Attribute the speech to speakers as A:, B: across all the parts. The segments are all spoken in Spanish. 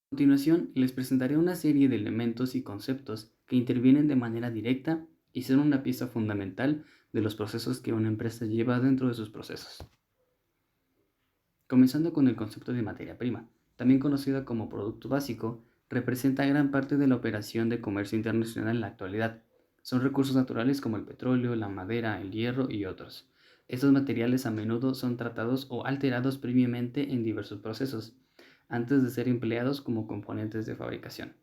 A: Continuación, les presentaré una serie de elementos y conceptos que intervienen de manera directa y son una pieza fundamental de los procesos que una empresa lleva dentro de sus procesos. Comenzando con el concepto de materia prima, también conocida como producto básico, representa gran parte de la operación de comercio internacional en la actualidad. Son recursos naturales como el petróleo, la madera, el hierro y otros. Estos materiales a menudo son tratados o alterados previamente en diversos procesos, antes de ser empleados como componentes de fabricación.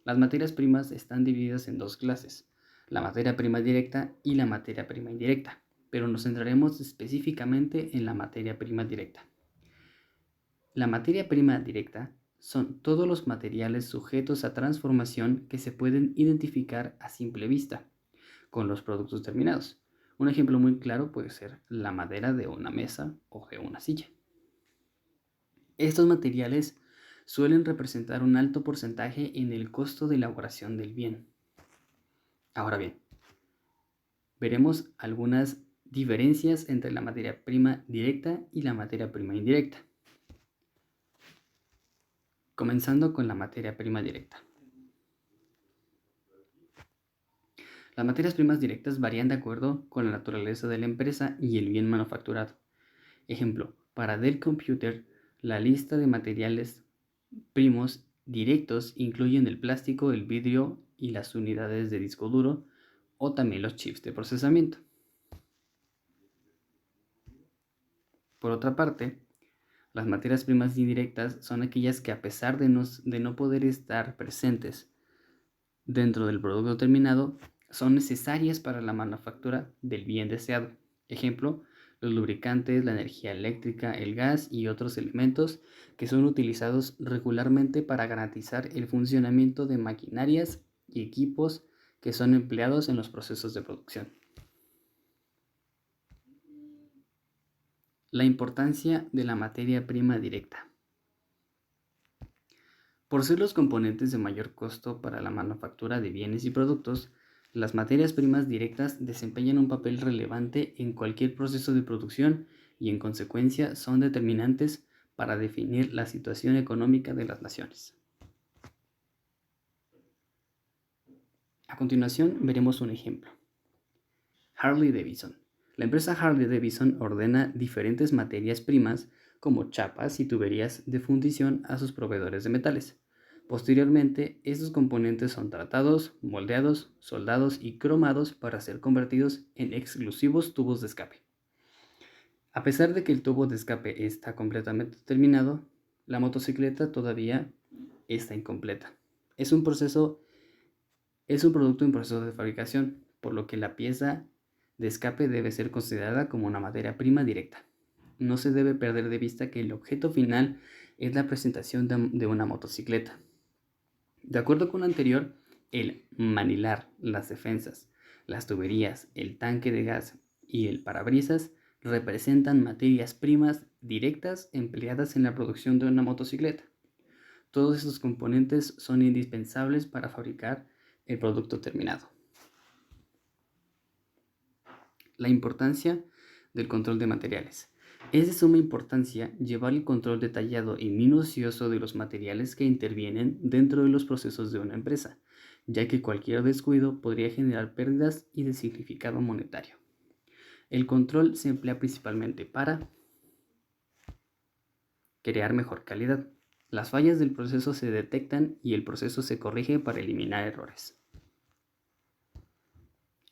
A: Las materias primas están divididas en dos clases, la materia prima directa y la materia prima indirecta, pero nos centraremos específicamente en la materia prima directa. La materia prima directa son todos los materiales sujetos a transformación que se pueden identificar a simple vista con los productos terminados. Un ejemplo muy claro puede ser la madera de una mesa o de una silla. Estos materiales suelen representar un alto porcentaje en el costo de elaboración del bien. Ahora bien, veremos algunas diferencias entre la materia prima directa y la materia prima indirecta. Comenzando con la materia prima directa. Las materias primas directas varían de acuerdo con la naturaleza de la empresa y el bien manufacturado. Ejemplo, para Dell Computer, la lista de materiales primos directos incluyen el plástico, el vidrio y las unidades de disco duro o también los chips de procesamiento. Por otra parte, las materias primas indirectas son aquellas que a pesar de no poder estar presentes dentro del producto terminado, son necesarias para la manufactura del bien deseado. Ejemplo, los lubricantes, la energía eléctrica, el gas y otros elementos que son utilizados regularmente para garantizar el funcionamiento de maquinarias y equipos que son empleados en los procesos de producción. La importancia de la materia prima directa. Por ser los componentes de mayor costo para la manufactura de bienes y productos, las materias primas directas desempeñan un papel relevante en cualquier proceso de producción y en consecuencia son determinantes para definir la situación económica de las naciones. A continuación veremos un ejemplo. Harley Davidson. La empresa Harley Davidson ordena diferentes materias primas como chapas y tuberías de fundición a sus proveedores de metales. Posteriormente, estos componentes son tratados, moldeados, soldados y cromados para ser convertidos en exclusivos tubos de escape. A pesar de que el tubo de escape está completamente terminado, la motocicleta todavía está incompleta. Es un producto en proceso de fabricación, por lo que la pieza de escape debe ser considerada como una materia prima directa. No se debe perder de vista que el objeto final es la presentación de una motocicleta. De acuerdo con lo anterior, el manilar, las defensas, las tuberías, el tanque de gas y el parabrisas representan materias primas directas empleadas en la producción de una motocicleta. Todos estos componentes son indispensables para fabricar el producto terminado. La importancia del control de materiales. Es de suma importancia llevar el control detallado y minucioso de los materiales que intervienen dentro de los procesos de una empresa, ya que cualquier descuido podría generar pérdidas y de significado monetario. El control se emplea principalmente para crear mejor calidad. Las fallas del proceso se detectan y el proceso se corrige para eliminar errores.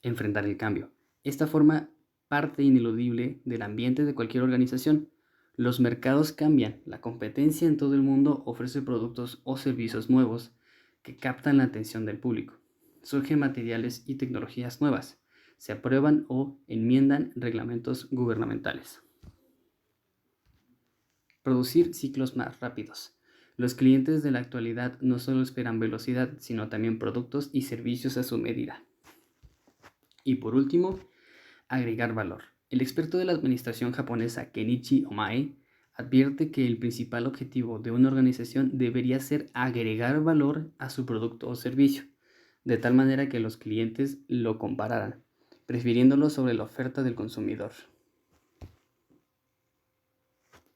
A: Enfrentar el cambio. Esta forma parte ineludible del ambiente de cualquier organización. Los mercados cambian, la competencia en todo el mundo ofrece productos o servicios nuevos que captan la atención del público. Surgen materiales y tecnologías nuevas. Se aprueban o enmiendan reglamentos gubernamentales. Producir ciclos más rápidos. Los clientes de la actualidad no solo esperan velocidad, sino también productos y servicios a su medida. Y por último, agregar valor. El experto de la administración japonesa Kenichi Omae advierte que el principal objetivo de una organización debería ser agregar valor a su producto o servicio, de tal manera que los clientes lo compararan, prefiriéndolo sobre la oferta del consumidor.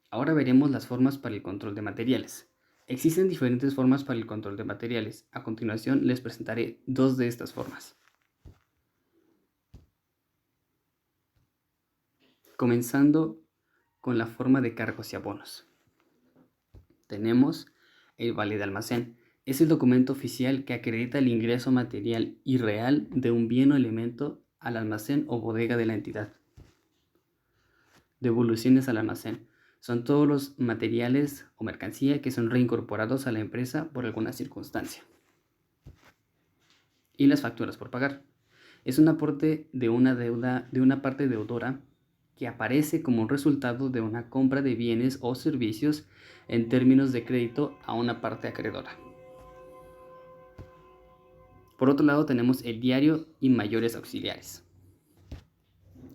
A: Ahora veremos las formas para el control de materiales. Existen diferentes formas para el control de materiales. A continuación les presentaré dos de estas formas. Comenzando con la forma de cargos y abonos. Tenemos el vale de almacén. Es el documento oficial que acredita el ingreso material y real de un bien o elemento al almacén o bodega de la entidad. Devoluciones al almacén. Son todos los materiales o mercancía que son reincorporados a la empresa por alguna circunstancia. Y las facturas por pagar. Es un aporte de una deuda de una parte deudora que aparece como un resultado de una compra de bienes o servicios en términos de crédito a una parte acreedora. Por otro lado tenemos el diario y mayores auxiliares.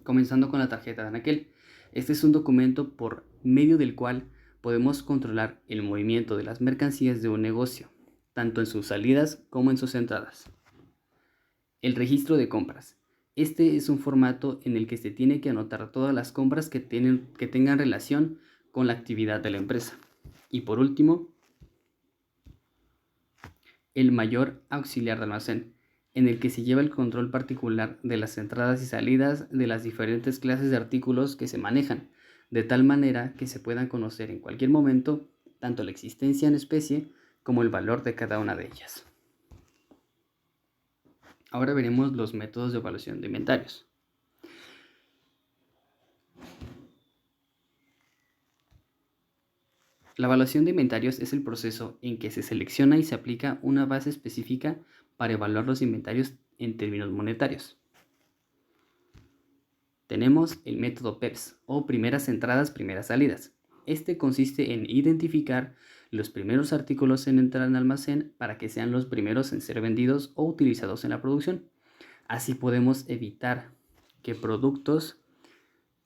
A: Comenzando con la tarjeta de anaquel. Este es un documento por medio del cual podemos controlar el movimiento de las mercancías de un negocio, tanto en sus salidas como en sus entradas. El registro de compras. Este es un formato en el que se tiene que anotar todas las compras que tengan relación con la actividad de la empresa. Y por último, el mayor auxiliar de almacén, en el que se lleva el control particular de las entradas y salidas de las diferentes clases de artículos que se manejan, de tal manera que se puedan conocer en cualquier momento tanto la existencia en especie como el valor de cada una de ellas. Ahora veremos los métodos de evaluación de inventarios. La evaluación de inventarios es el proceso en que se selecciona y se aplica una base específica para evaluar los inventarios en términos monetarios. Tenemos el método PEPS o primeras entradas, primeras salidas. Este consiste en identificar los primeros artículos en entrar en almacén para que sean los primeros en ser vendidos o utilizados en la producción. Así podemos evitar que productos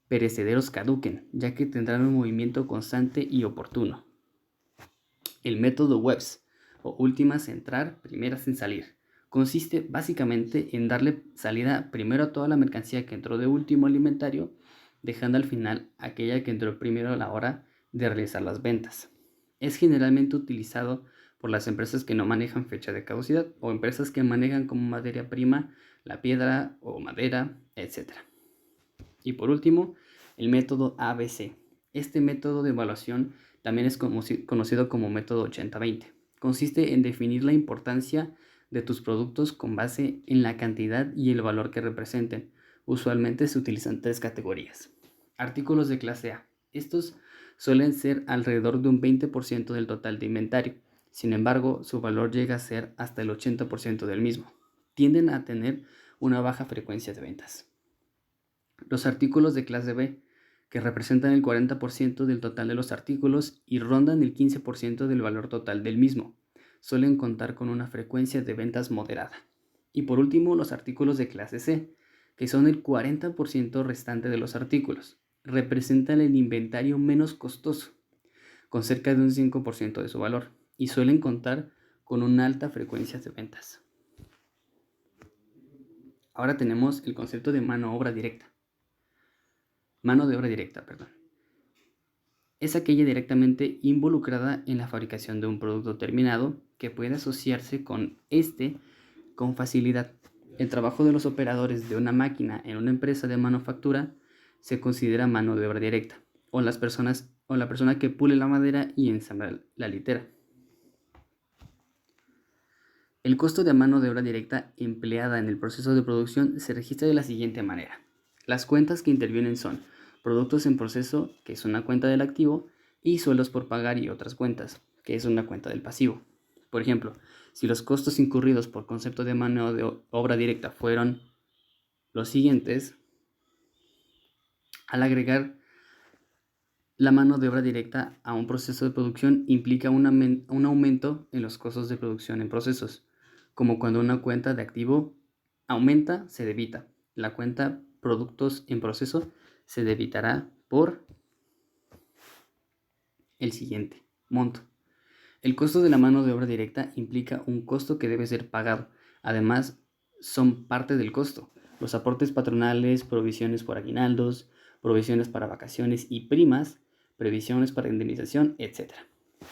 A: perecederos caduquen, ya que tendrán un movimiento constante y oportuno. El método WEBS o últimas en entrar, primeras en salir. Consiste básicamente en darle salida primero a toda la mercancía que entró de último al inventario, dejando al final aquella que entró primero a la hora de realizar las ventas. Es generalmente utilizado por las empresas que no manejan fecha de caducidad o empresas que manejan como materia prima la piedra o madera, etc. Y por último, el método ABC. Este método de evaluación también es conocido como método 80-20. Consiste en definir la importancia de tus productos con base en la cantidad y el valor que representen. Usualmente se utilizan tres categorías. Artículos de clase A. Estos suelen ser alrededor de un 20% del total de inventario. Sin embargo, su valor llega a ser hasta el 80% del mismo. Tienden a tener una baja frecuencia de ventas. Los artículos de clase B, que representan el 40% del total de los artículos y rondan el 15% del valor total del mismo, suelen contar con una frecuencia de ventas moderada. Y por último, los artículos de clase C, que son el 40% restante de los artículos, representan el inventario menos costoso, con cerca de un 5% de su valor, y suelen contar con una alta frecuencia de ventas. Ahora tenemos el concepto de mano de obra directa. Mano de obra directa, perdón. Es aquella directamente involucrada en la fabricación de un producto terminado que puede asociarse con con facilidad. El trabajo de los operadores de una máquina en una empresa de manufactura se considera mano de obra directa, o la persona que pule la madera y ensambla la litera. El costo de mano de obra directa empleada en el proceso de producción se registra de la siguiente manera. Las cuentas que intervienen son productos en proceso, que es una cuenta del activo, y sueldos por pagar y otras cuentas, que es una cuenta del pasivo. Por ejemplo, si los costos incurridos por concepto de mano de obra directa fueron los siguientes, al agregar la mano de obra directa a un proceso de producción implica un aumento en los costos de producción en procesos, como cuando una cuenta de activo aumenta, se debita. La cuenta productos en proceso se debitará por el siguiente monto. El costo de la mano de obra directa implica un costo que debe ser pagado. Además, son parte del costo los aportes patronales, provisiones por aguinaldos, provisiones para vacaciones y primas, previsiones para indemnización, etc.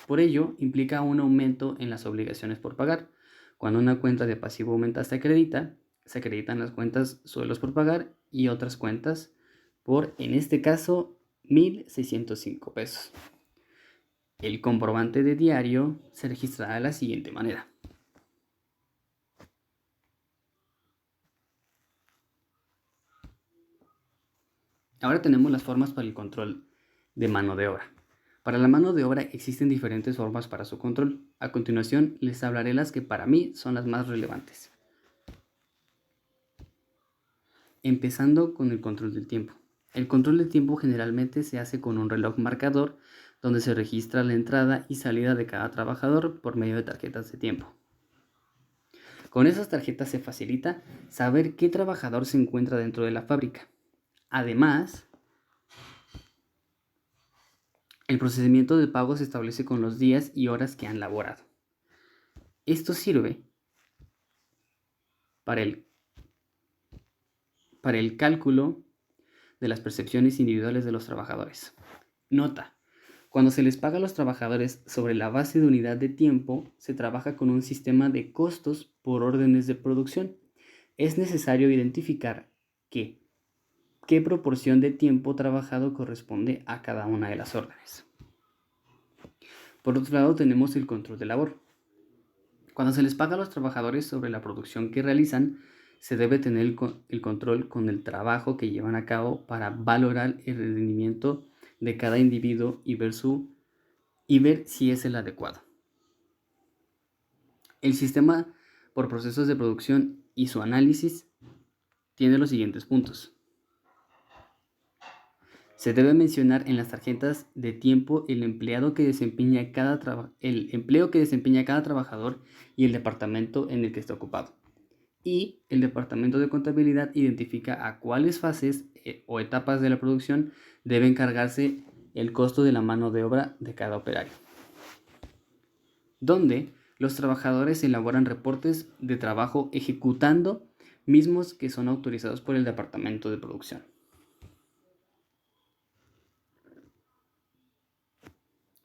A: Por ello, implica un aumento en las obligaciones por pagar. Cuando una cuenta de pasivo aumenta, se acreditan las cuentas suelos por pagar y otras cuentas por, en este caso, 1,605 pesos. El comprobante de diario se registrará de la siguiente manera. Ahora tenemos las formas para el control de mano de obra. Para la mano de obra existen diferentes formas para su control. A continuación les hablaré las que para mí son las más relevantes. Empezando con el control del tiempo. El control del tiempo generalmente se hace con un reloj marcador donde se registra la entrada y salida de cada trabajador por medio de tarjetas de tiempo. Con esas tarjetas se facilita saber qué trabajador se encuentra dentro de la fábrica. Además, el procedimiento de pago se establece con los días y horas que han laborado. Esto sirve para el cálculo de las percepciones individuales de los trabajadores. Nota: cuando se les paga a los trabajadores sobre la base de unidad de tiempo, se trabaja con un sistema de costos por órdenes de producción. Es necesario identificar qué proporción de tiempo trabajado corresponde a cada una de las órdenes. Por otro lado, tenemos el control de labor. Cuando se les paga a los trabajadores sobre la producción que realizan, se debe tener el control con el trabajo que llevan a cabo para valorar el rendimiento de cada individuo y ver si es el adecuado. El sistema por procesos de producción y su análisis tiene los siguientes puntos. Se debe mencionar en las tarjetas de tiempo el empleo que desempeña cada trabajador y el departamento en el que está ocupado. Y el departamento de contabilidad identifica a cuáles fases o etapas de la producción debe encargarse el costo de la mano de obra de cada operario, donde los trabajadores elaboran reportes de trabajo ejecutando mismos que son autorizados por el departamento de producción.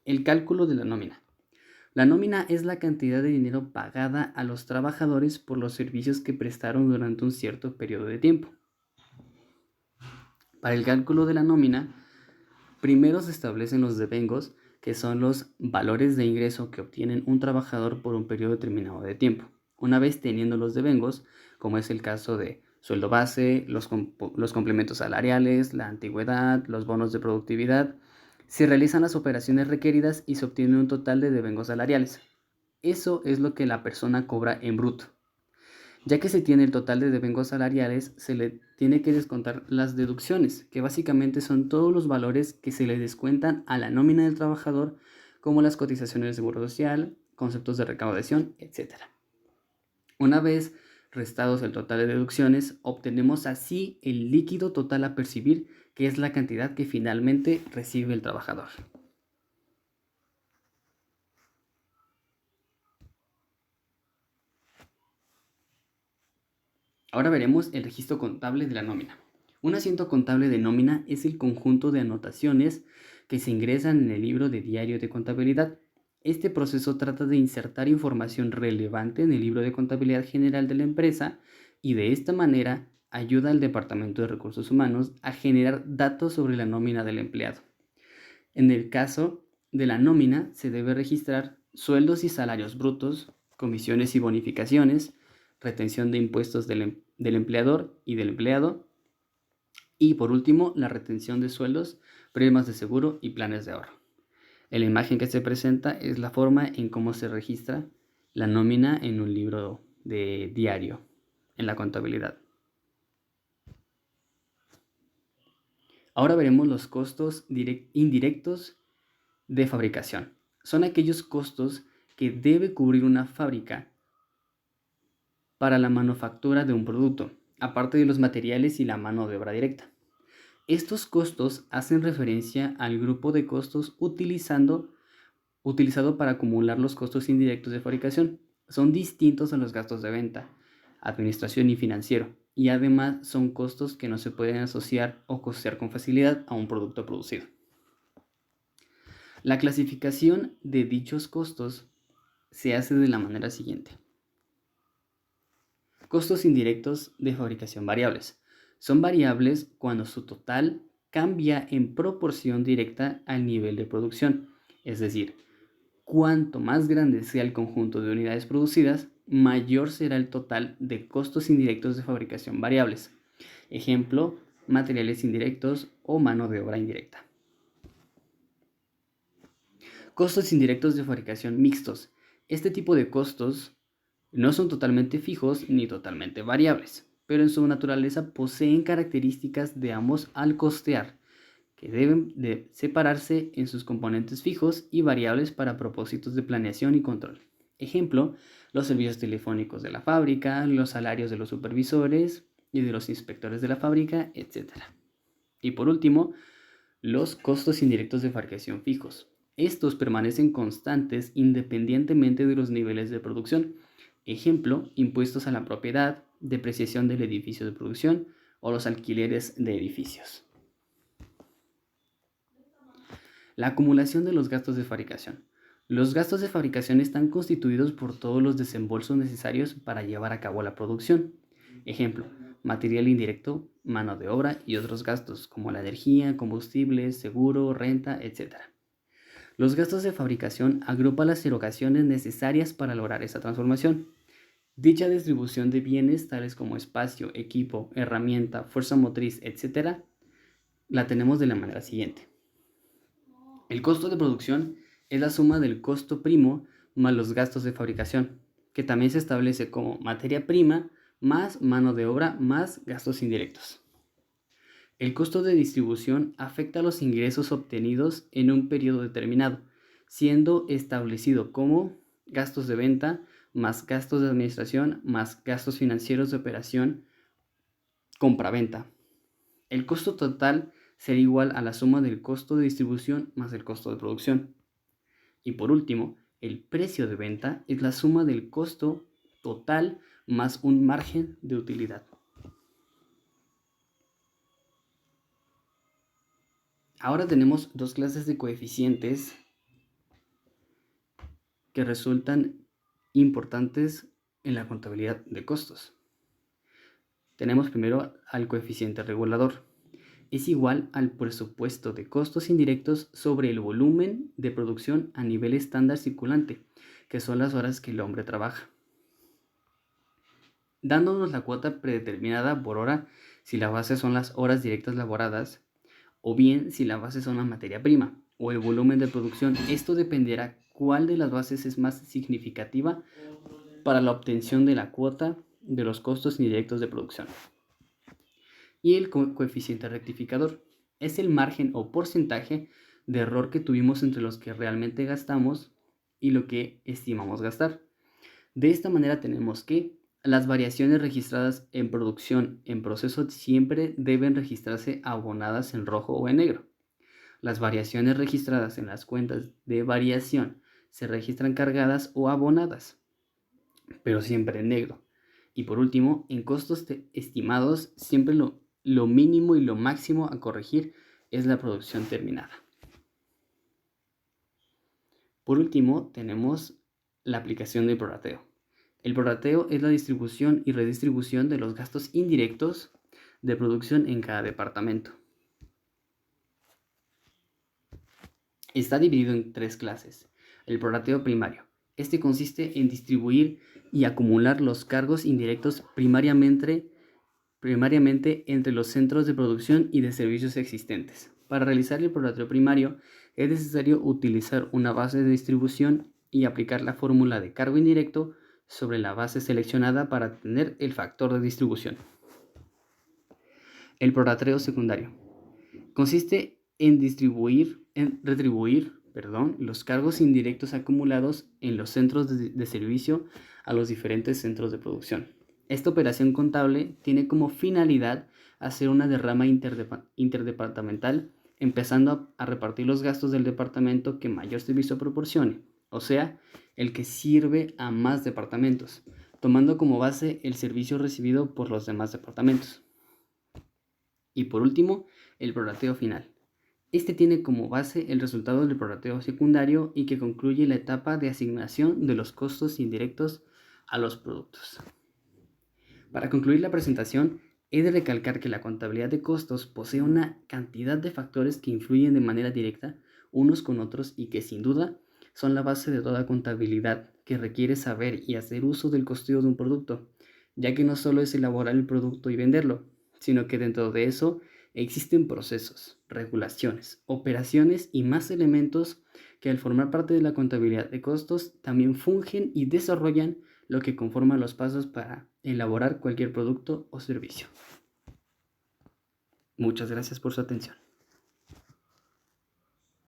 A: El cálculo de la nómina. La nómina es la cantidad de dinero pagada a los trabajadores por los servicios que prestaron durante un cierto periodo de tiempo. Para el cálculo de la nómina, primero se establecen los devengos, que son los valores de ingreso que obtienen un trabajador por un periodo determinado de tiempo. Una vez teniendo los devengos, como es el caso de sueldo base, los complementos salariales, la antigüedad, los bonos de productividad, se realizan las operaciones requeridas y se obtiene un total de devengos salariales. Eso es lo que la persona cobra en bruto. Ya que se tiene el total de devengos salariales, se le tiene que descontar las deducciones, que básicamente son todos los valores que se le descuentan a la nómina del trabajador, como las cotizaciones de seguro social, conceptos de recaudación, etc. Una vez restados el total de deducciones, obtenemos así el líquido total a percibir, que es la cantidad que finalmente recibe el trabajador. Ahora veremos el registro contable de la nómina. Un asiento contable de nómina es el conjunto de anotaciones que se ingresan en el libro de diario de contabilidad. Este proceso trata de insertar información relevante en el libro de contabilidad general de la empresa y de esta manera ayuda al Departamento de Recursos Humanos a generar datos sobre la nómina del empleado. En el caso de la nómina se debe registrar sueldos y salarios brutos, comisiones y bonificaciones, retención de impuestos del empleador y del empleado, y por último la retención de sueldos, primas de seguro y planes de ahorro. En la imagen que se presenta es la forma en cómo se registra la nómina en un libro de diario en la contabilidad. Ahora veremos los costos indirectos de fabricación. Son aquellos costos que debe cubrir una fábrica para la manufactura de un producto, aparte de los materiales y la mano de obra directa. Estos costos hacen referencia al grupo de costos utilizado para acumular los costos indirectos de fabricación. Son distintos a los gastos de venta, administración y financiero, y además son costos que no se pueden asociar o costear con facilidad a un producto producido. La clasificación de dichos costos se hace de la manera siguiente. Costos indirectos de fabricación variables. Son variables cuando su total cambia en proporción directa al nivel de producción. Es decir, cuanto más grande sea el conjunto de unidades producidas, mayor será el total de costos indirectos de fabricación variables. Ejemplo, materiales indirectos o mano de obra indirecta. Costos indirectos de fabricación mixtos. Este tipo de costos no son totalmente fijos ni totalmente variables, pero en su naturaleza poseen características de ambos al costear, que deben de separarse en sus componentes fijos y variables para propósitos de planeación y control. Ejemplo, los servicios telefónicos de la fábrica, los salarios de los supervisores y de los inspectores de la fábrica, etc. Y por último, los costos indirectos de fabricación fijos. Estos permanecen constantes independientemente de los niveles de producción. Ejemplo, impuestos a la propiedad, depreciación del edificio de producción o los alquileres de edificios. La acumulación de los gastos de fabricación. Los gastos de fabricación están constituidos por todos los desembolsos necesarios para llevar a cabo la producción. Ejemplo, material indirecto, mano de obra y otros gastos como la energía, combustible, seguro, renta, etc. Los gastos de fabricación agrupan las erogaciones necesarias para lograr esa transformación. Dicha distribución de bienes tales como espacio, equipo, herramienta, fuerza motriz, etc., la tenemos de la manera siguiente. El costo de producción es la suma del costo primo más los gastos de fabricación, que también se establece como materia prima más mano de obra más gastos indirectos. El costo de distribución afecta a los ingresos obtenidos en un periodo determinado, siendo establecido como gastos de venta más gastos de administración más gastos financieros de operación, compra-venta. El costo total será igual a la suma del costo de distribución más el costo de producción. Y por último, el precio de venta es la suma del costo total más un margen de utilidad. Ahora tenemos dos clases de coeficientes que resultan importantes en la contabilidad de costos. Tenemos primero al coeficiente regulador. Es igual al presupuesto de costos indirectos sobre el volumen de producción a nivel estándar circulante, que son las horas que el hombre trabaja, dándonos la cuota predeterminada por hora si la base son las horas directas laboradas, o bien si la base son la materia prima o el volumen de producción. Esto dependerá cuál de las bases es más significativa para la obtención de la cuota de los costos indirectos de producción. Y el coeficiente rectificador es el margen o porcentaje de error que tuvimos entre los que realmente gastamos y lo que estimamos gastar. De esta manera tenemos que las variaciones registradas en producción en proceso siempre deben registrarse abonadas en rojo o en negro. Las variaciones registradas en las cuentas de variación se registran cargadas o abonadas, pero siempre en negro. Y por último, en costos estimados, siempre lo mínimo y lo máximo a corregir es la producción terminada. Por último, tenemos la aplicación del prorrateo. El prorrateo es la distribución y redistribución de los gastos indirectos de producción en cada departamento. Está dividido en tres clases. El prorrateo primario. Este consiste en distribuir y acumular los cargos indirectos primariamente entre los centros de producción y de servicios existentes. Para realizar el prorrateo primario es necesario utilizar una base de distribución y aplicar la fórmula de cargo indirecto sobre la base seleccionada para obtener el factor de distribución. El prorrateo secundario consiste en retribuir los cargos indirectos acumulados en los centros de servicio a los diferentes centros de producción. Esta operación contable tiene como finalidad hacer una derrama interdepartamental, empezando a repartir los gastos del departamento que mayor servicio proporcione, o sea, el que sirve a más departamentos, tomando como base el servicio recibido por los demás departamentos. Y por último, el prorrateo final. Este tiene como base el resultado del prorrateo secundario y que concluye la etapa de asignación de los costos indirectos a los productos. Para concluir la presentación, he de recalcar que la contabilidad de costos posee una cantidad de factores que influyen de manera directa unos con otros y que sin duda son la base de toda contabilidad que requiere saber y hacer uso del costeo de un producto, ya que no solo es elaborar el producto y venderlo, sino que dentro de eso existen procesos, regulaciones, operaciones y más elementos que al formar parte de la contabilidad de costos también fungen y desarrollan lo que conforma los pasos para elaborar cualquier producto o servicio. Muchas gracias por su atención.